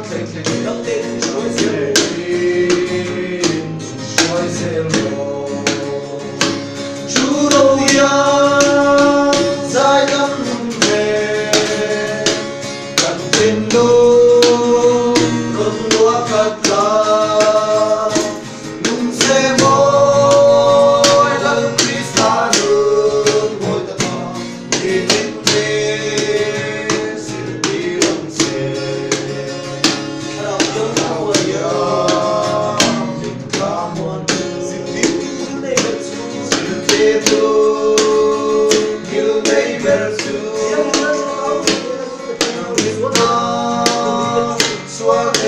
Thầy đắp tên Chúa sẽ đến, Chúa sẽ lo. Chúa đâu yên dài năm về, cần tên đâu con lúa cắt lá, nung sẽ môi lần Christa đường ngồi ta thọ đi đến thế sự đi lòng xe. Suave,